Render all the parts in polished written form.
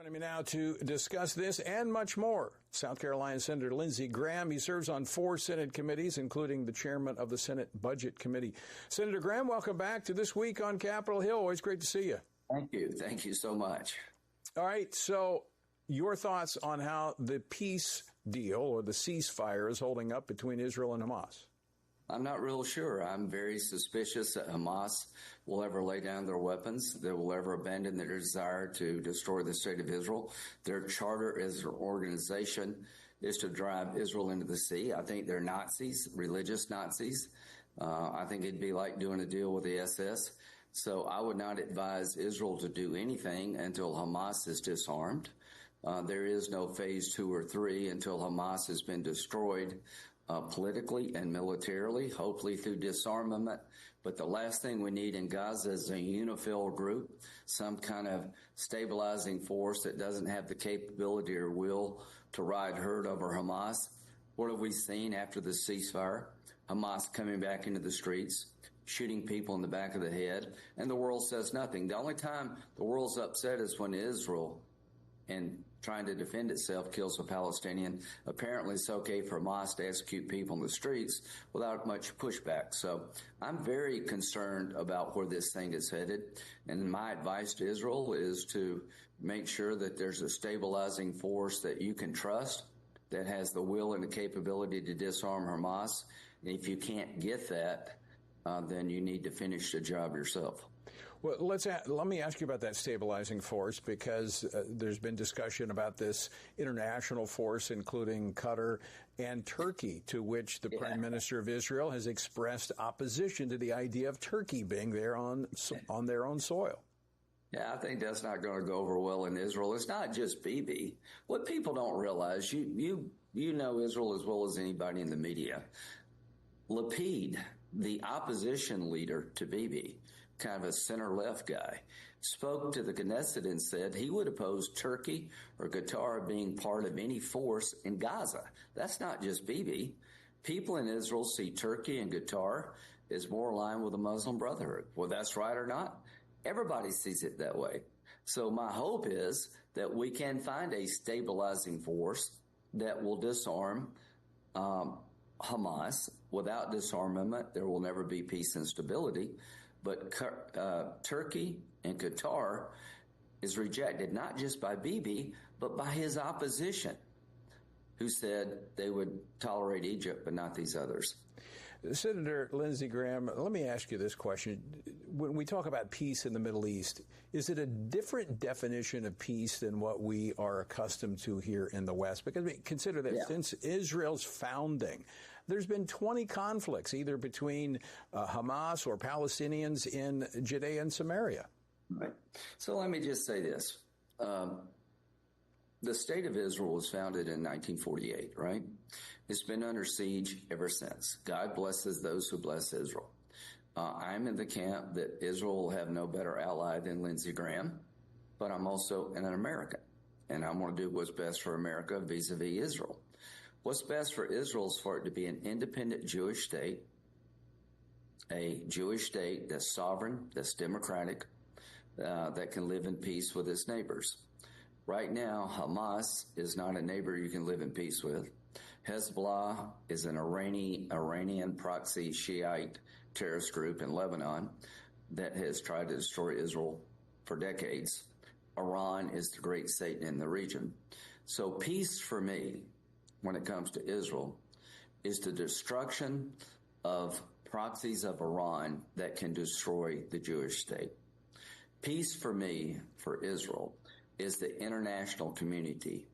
Joining me now to discuss this and much more, South Carolina Senator Lindsey Graham. He serves on 4 Senate committees, including the chairman of the Senate Budget Committee. Senator Graham, welcome back to This Week on Capitol Hill. Always great to see you. Thank you. Thank you so much. All right. So your thoughts on how the peace deal or the ceasefire is holding up between Israel and Hamas? I'm not real sure. I'm very suspicious that Hamas will ever lay down their weapons, that will ever abandon their desire to destroy the state of Israel. Their charter as an organization is to drive Israel into the sea. I think they're Nazis, religious Nazis. I think it'd be like doing a deal with the SS. So I would not advise Israel to do anything until Hamas is disarmed. There is no phase 2 or 3 until Hamas has been destroyed politically and militarily, hopefully through disarmament. But the last thing we need in Gaza is a unifil group, some kind of stabilizing force that doesn't have the capability or will to ride herd over Hamas. What have we seen after the ceasefire? Hamas coming back into the streets, shooting people in the back of the head, and the world says nothing. The only time the world's upset is when Israel, and trying to defend itself, kills a Palestinian. Apparently it's okay for Hamas to execute people in the streets without much pushback. So I'm very concerned about where this thing is headed. And my advice to Israel is to make sure that there's a stabilizing force that you can trust, that has the will and the capability to disarm Hamas. And if you can't get that, then you need to finish the job yourself. Well, let me ask you about that stabilizing force, because there's been discussion about this international force, including Qatar and Turkey, to which the Prime Minister of Israel has expressed opposition to the idea of Turkey being there on their own soil. Yeah, I think that's not going to go over well in Israel. It's not just Bibi. What people don't realize, you know Israel as well as anybody in the media. Lapid, the opposition leader to Bibi, kind of a center-left guy, spoke to the Knesset and said he would oppose Turkey or Qatar being part of any force in Gaza. That's not just Bibi. People in Israel see Turkey and Qatar as more aligned with the Muslim Brotherhood. Well, that's right or not. Everybody sees it that way. So my hope is that we can find a stabilizing force that will disarm Hamas. Without disarmament, there will never be peace and stability. But Turkey and Qatar is rejected not just by Bibi, but by his opposition, who said they would tolerate Egypt, but not these others. Senator Lindsey Graham, let me ask you this question. When we talk about peace in the Middle East, is it a different definition of peace than what we are accustomed to here in the West? Because consider that since Israel's founding, there's been 20 conflicts, either between Hamas or Palestinians in Judea and Samaria. Right. So let me just say this. The state of Israel was founded in 1948, right? It's been under siege ever since. God blesses those who bless Israel. I'm in the camp that Israel will have no better ally than Lindsey Graham, but I'm also an American, and I'm going to do what's best for America vis-a-vis Israel. What's best for Israel is for it to be an independent Jewish state, a Jewish state that's sovereign, that's democratic, that can live in peace with its neighbors. Right now, Hamas is not a neighbor you can live in peace with. Hezbollah is an Iranian proxy Shiite terrorist group in Lebanon that has tried to destroy Israel for decades. Iran is the great Satan in the region. So peace for me, when it comes to Israel, is the destruction of proxies of Iran that can destroy the Jewish state. Peace for me, for Israel, is the international community,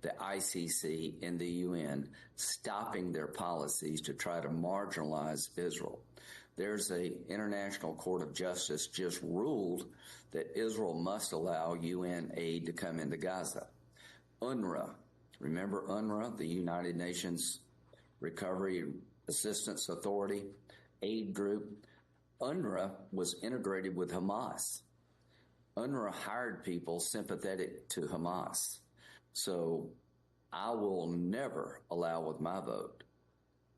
the ICC and the UN, stopping their policies to try to marginalize Israel. There's a International Court of Justice just ruled that Israel must allow UN aid to come into Gaza. UNRWA, remember UNRWA, the United Nations Recovery Assistance Authority aid group? UNRWA was integrated with Hamas. UNRWA hired people sympathetic to Hamas. So I will never allow with my vote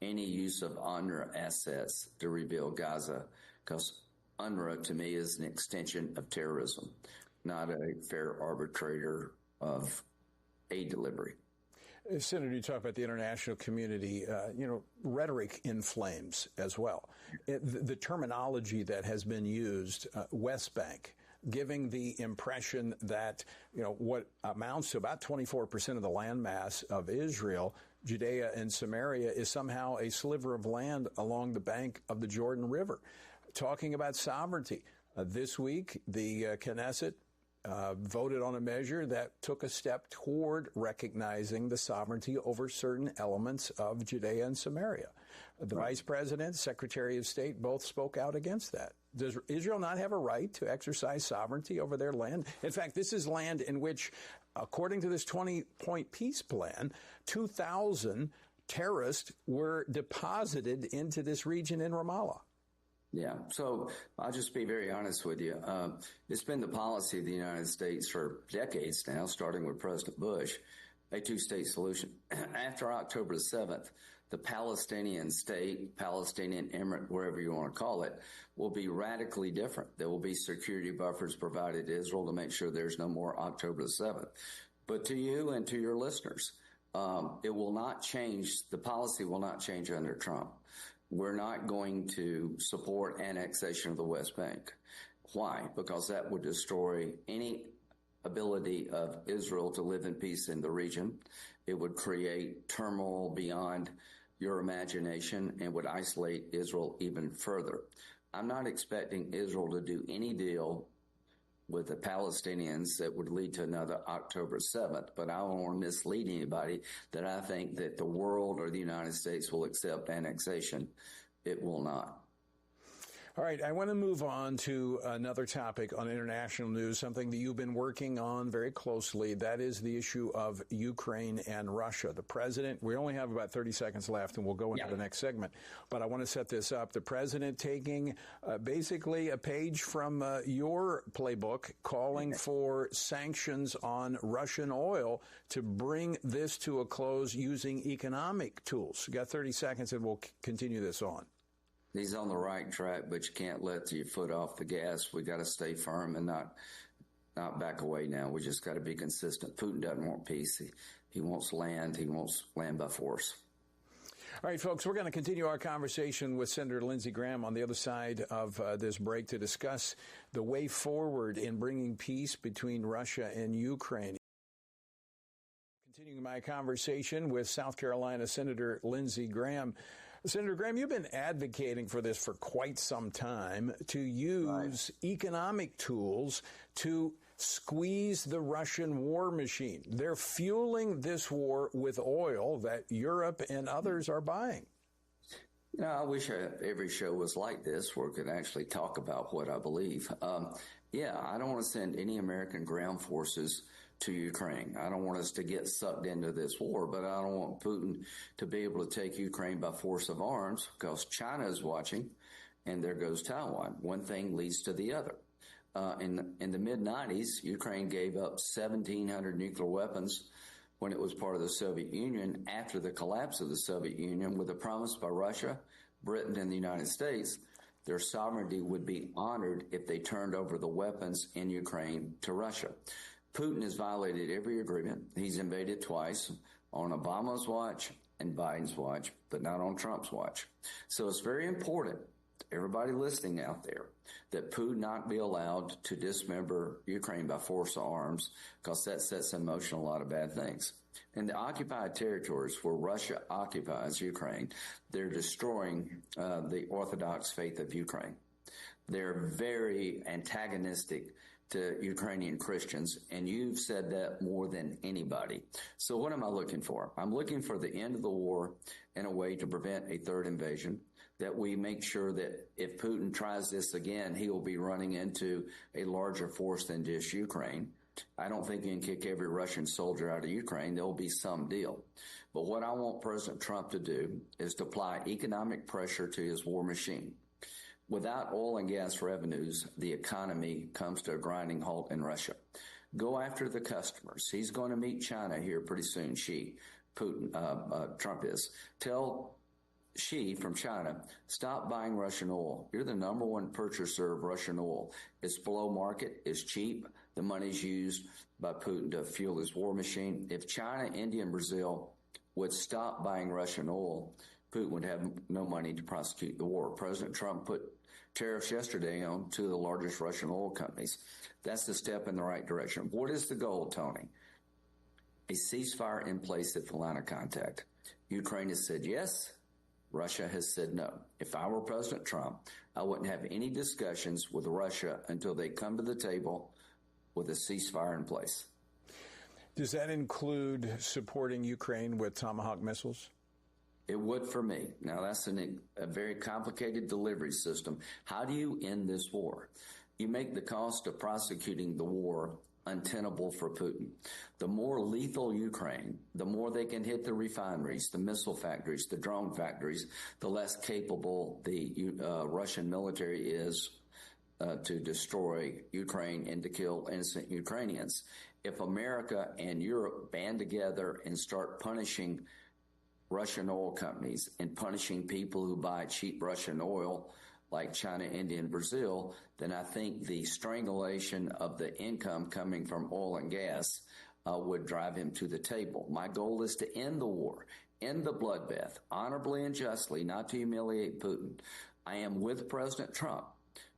any use of UNRWA assets to rebuild Gaza, because UNRWA to me is an extension of terrorism, not a fair arbitrator of aid delivery. Senator, you talk about the international community, rhetoric inflames as well. The terminology that has been used, West Bank, giving the impression that, what amounts to about 24% of the landmass of Israel, Judea and Samaria, is somehow a sliver of land along the bank of the Jordan River. Talking about sovereignty. This week, the Knesset voted on a measure that took a step toward recognizing the sovereignty over certain elements of Judea and Samaria. The Vice President, Secretary of State, both spoke out against that. Does Israel not have a right to exercise sovereignty over their land? In fact, this is land in which, according to this 20-point peace plan, 2,000 terrorists were deposited into this region in Ramallah. Yeah, so I'll just be very honest with you. It's been the policy of the United States for decades now, starting with President Bush, a two-state solution. After October the 7th, the Palestinian state, Palestinian emirate, wherever you want to call it, will be radically different. There will be security buffers provided to Israel to make sure there's no more October the 7th. But to you and to your listeners, it will not change. The policy will not change under Trump. We're not going to support annexation of the West Bank. Why? Because that would destroy any ability of Israel to live in peace in the region. It would create turmoil beyond your imagination and would isolate Israel even further. I'm not expecting Israel to do any deal with the Palestinians that would lead to another October 7th, but I don't want to mislead anybody that I think that the world or the United States will accept annexation. It will not. All right, I want to move on to another topic on international news, something that you've been working on very closely. That is the issue of Ukraine and Russia. The president, we only have about 30 seconds left, and we'll go into the next segment. But I want to set this up. The president taking basically a page from your playbook, calling for sanctions on Russian oil to bring this to a close using economic tools. You got 30 seconds, and we'll continue this on. He's on the right track, but you can't let your foot off the gas. We got to stay firm and not back away now. We just got to be consistent. Putin doesn't want peace. He wants land. He wants land by force. All right, folks, we're going to continue our conversation with Senator Lindsey Graham on the other side of this break to discuss the way forward in bringing peace between Russia and Ukraine. Continuing my conversation with South Carolina Senator Lindsey Graham. Senator Graham, you've been advocating for this for quite some time, to use economic tools to squeeze the Russian war machine. They're fueling this war with oil that Europe and others are buying. I wish every show was like this where we could actually talk about what I believe. I don't want to send any American ground forces to Ukraine. I don't want us to get sucked into this war, but I don't want Putin to be able to take Ukraine by force of arms because China is watching and there goes Taiwan. One thing leads to the other. In the mid-90s, Ukraine gave up 1,700 nuclear weapons when it was part of the Soviet Union after the collapse of the Soviet Union with a promise by Russia, Britain, and the United States their sovereignty would be honored if they turned over the weapons in Ukraine to Russia. Putin has violated every agreement. He's invaded twice on Obama's watch and Biden's watch, but not on Trump's watch. So it's very important, everybody listening out there, that Putin not be allowed to dismember Ukraine by force of arms because that sets in motion a lot of bad things. In the occupied territories where Russia occupies Ukraine, they're destroying the Orthodox faith of Ukraine. They're very antagonistic to Ukrainian Christians, and you've said that more than anybody. So what am I looking for? I'm looking for the end of the war in a way to prevent a third invasion, that we make sure that if Putin tries this again, he will be running into a larger force than just Ukraine. I don't think you can kick every Russian soldier out of Ukraine. There will be some deal. But what I want President Trump to do is to apply economic pressure to his war machine. Without oil and gas revenues, the economy comes to a grinding halt in Russia. Go after the customers. He's going to meet China here pretty soon. Trump is. Tell Xi from China, stop buying Russian oil. You're the number one purchaser of Russian oil. It's below market. It's cheap. The money's used by Putin to fuel his war machine. If China, India, and Brazil would stop buying Russian oil, Putin would have no money to prosecute the war. President Trump put tariffs yesterday on two of the largest Russian oil companies. That's a step in the right direction. What is the goal, Tony? A ceasefire in place at the line of contact. Ukraine has said yes. Russia has said no. If I were President Trump, I wouldn't have any discussions with Russia until they come to the table with a ceasefire in place. Does that include supporting Ukraine with Tomahawk missiles? It would for me. Now, that's a very complicated delivery system. How do you end this war? You make the cost of prosecuting the war untenable for Putin. The more lethal Ukraine, the more they can hit the refineries, the missile factories, the drone factories, the less capable the Russian military is to destroy Ukraine and to kill innocent Ukrainians. If America and Europe band together and start punishing Russian oil companies and punishing people who buy cheap Russian oil like China, India, and Brazil, then I think the strangulation of the income coming from oil and gas would drive him to the table. My goal is to end the war, end the bloodbath, honorably and justly, not to humiliate Putin. I am with President Trump.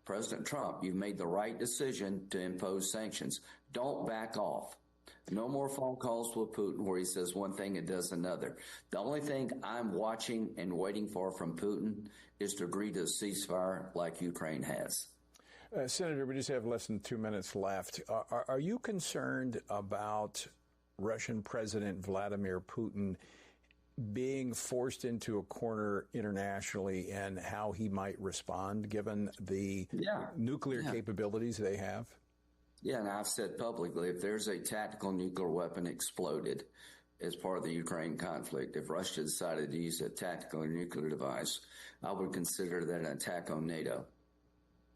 President Trump, you've made the right decision to impose sanctions. Don't back off. No more phone calls with Putin where he says one thing and does another. The only thing I'm watching and waiting for from Putin is to agree to a ceasefire like Ukraine has. Senator, we just have less than 2 minutes left. Are you concerned about Russian President Vladimir Putin being forced into a corner internationally and how he might respond given the nuclear capabilities they have? Yeah, and I've said publicly, if there's a tactical nuclear weapon exploded as part of the Ukraine conflict, if Russia decided to use a tactical nuclear device, I would consider that an attack on NATO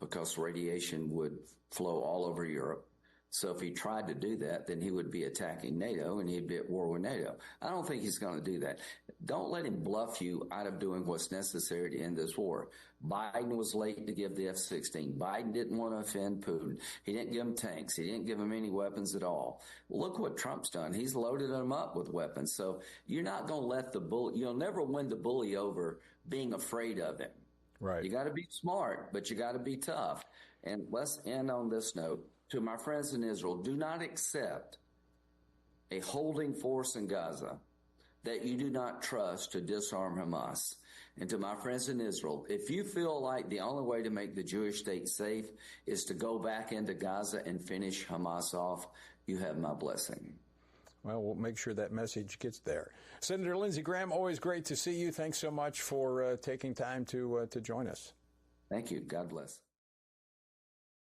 because radiation would flow all over Europe. So if he tried to do that, then he would be attacking NATO and he'd be at war with NATO. I don't think he's going to do that. Don't let him bluff you out of doing what's necessary to end this war. Biden was late to give the F-16. Biden didn't want to offend Putin. He didn't give him tanks. He didn't give him any weapons at all. Look what Trump's done. He's loaded them up with weapons. So you're not going to let the bully, you'll never win the bully over being afraid of him. Right. You got to be smart, but you got to be tough. And let's end on this note. To my friends in Israel, do not accept a holding force in Gaza that you do not trust to disarm Hamas. And to my friends in Israel, if you feel like the only way to make the Jewish state safe is to go back into Gaza and finish Hamas off, you have my blessing. Well, we'll make sure that message gets there. Senator Lindsey Graham, always great to see you. Thanks so much for taking time to join us. Thank you. God bless.